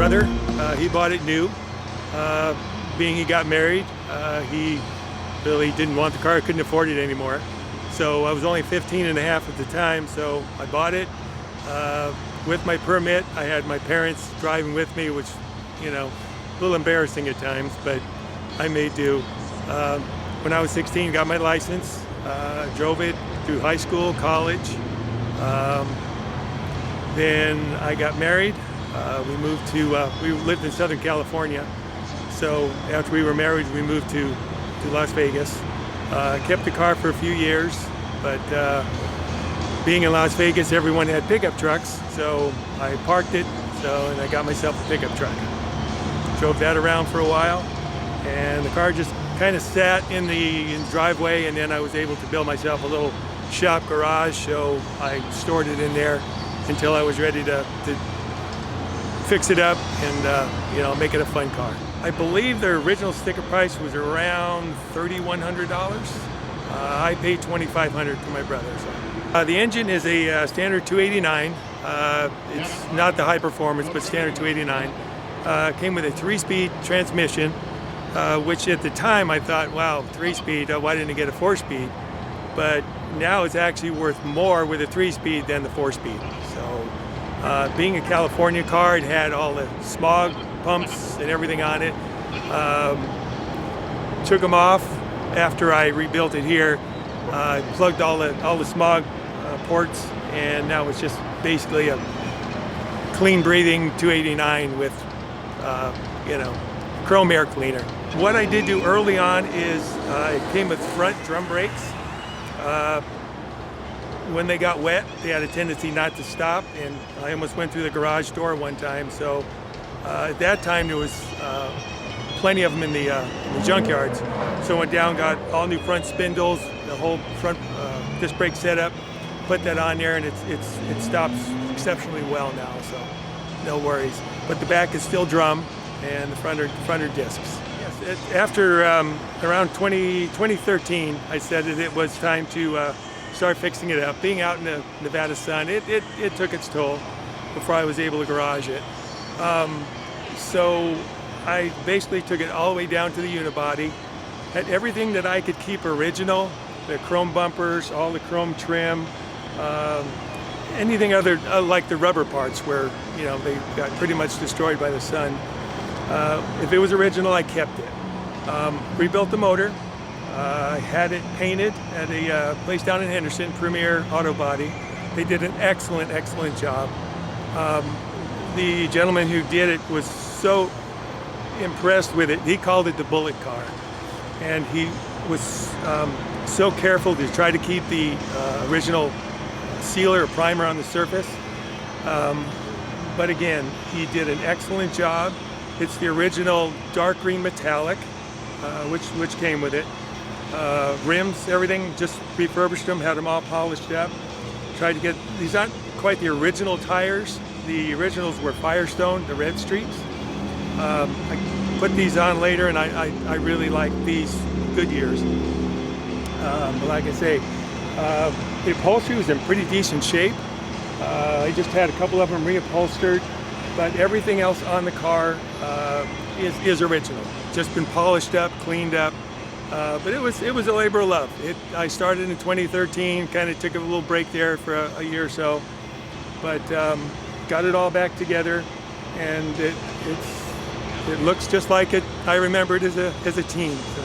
brother. He bought it new. Being he got married, he really didn't want the car, couldn't afford it anymore. So I was only 15 and a half at the time, so I bought it. With my permit, I had my parents driving with me, which, you know, a little embarrassing at times, but I made do. When I was 16, got my license, drove it through high school, college. Then I got married. We moved to, we lived in Southern California. So after we were married, we moved to Las Vegas. Kept the car for a few years, but being in Las Vegas, everyone had pickup trucks, so I parked it, and I got myself a pickup truck. Drove that around for a while, and the car just kind of sat in the driveway, and then I was able to build myself a little shop garage, so I stored it in there until I was ready to fix it up and you know, make it a fun car. I believe the original sticker price was around $3,100. I paid $2,500 for my brother. So. The engine is a standard 289. It's not the high performance, but standard 289. Came with a 3-speed transmission, which at the time I thought, wow, 3-speed, why didn't I get a 4-speed? But now it's actually worth more with a 3-speed than the 4-speed. So being a California car, it had all the smog pumps and everything on it. Took them off after I rebuilt it here. I plugged all the smog ports, and now it's just basically a clean breathing 289 with you know, chrome air cleaner. What I did do early on is it came with front drum brakes. When they got wet, they had a tendency not to stop, and I almost went through the garage door one time. So at that time there was plenty of them in the junkyards. So I went down, got all new front spindles, the whole front disc brake setup, put that on there, and it stops exceptionally well now, so no worries. But the back is still drum, and the front are discs. Yes, after around 2013, I said that it was time to start fixing it up. Being out in the Nevada sun, it took its toll before I was able to garage it. So I basically took it all the way down to the unibody. Had everything that I could keep original, the chrome bumpers, all the chrome trim, anything other like the rubber parts where, you know, they got pretty much destroyed by the sun. If it was original, I kept it. Rebuilt the motor. I had it painted at a place down in Henderson, Premier Auto Body. They did an excellent job. The gentleman who did it was so impressed with it. He called it the bullet car, and he was so careful to try to keep the original sealer or primer on the surface. But again, he did an excellent job. It's the original dark green metallic, which came with it. Rims, everything, just refurbished them, had them all polished up. Tried to get, these aren't quite the original tires. The originals were Firestone, the red streaks. I put these on later, and I really like these Goodyears. But like I say, the upholstery was in pretty decent shape. I just had a couple of them reupholstered, but everything else on the car is original. Just been polished up, cleaned up. But it was a labor of love. I started in 2013, kind of took a little break there for a year or so, but got it all back together, and it looks just like it I remembered as a teen. So.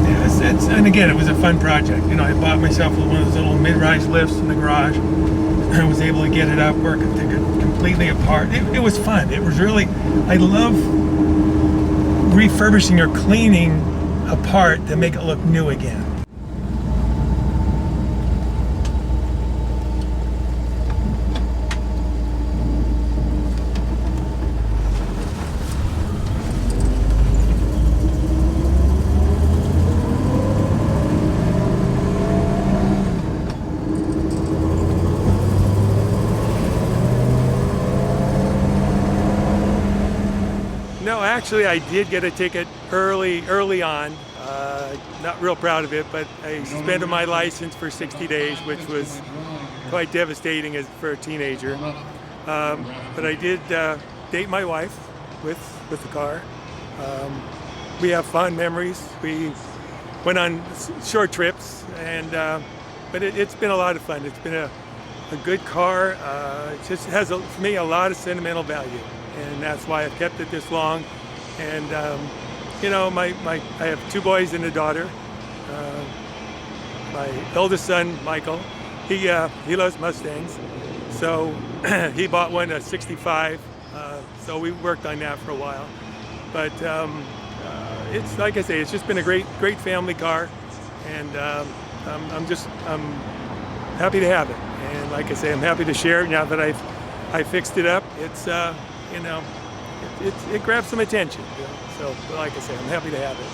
Yeah, and again, it was a fun project. You know, I bought myself one of those little mid-rise lifts in the garage. I was able to get it up, work it, take it completely apart. It was fun. It was really, I love refurbishing or cleaning a part to make it look new again. No, actually I did get a ticket early on. Not real proud of it, but I suspended my license for 60 days, which was quite devastating for a teenager. But I did date my wife with the car. We have fond memories. We went on short trips, and but it's been a lot of fun. It's been a good car. It just has, for me, a lot of sentimental value, and that's why I've kept it this long. And you know, I have 2 boys and a daughter. My eldest son, Michael, he loves Mustangs, so he bought one, a 65. So we worked on that for a while. But it's, like I say, it's just been a great family car, and I'm happy to have it. And like I say, I'm happy to share it now that I fixed it up. It's you know, it grabs some attention. You know? So like I say, I'm happy to have it.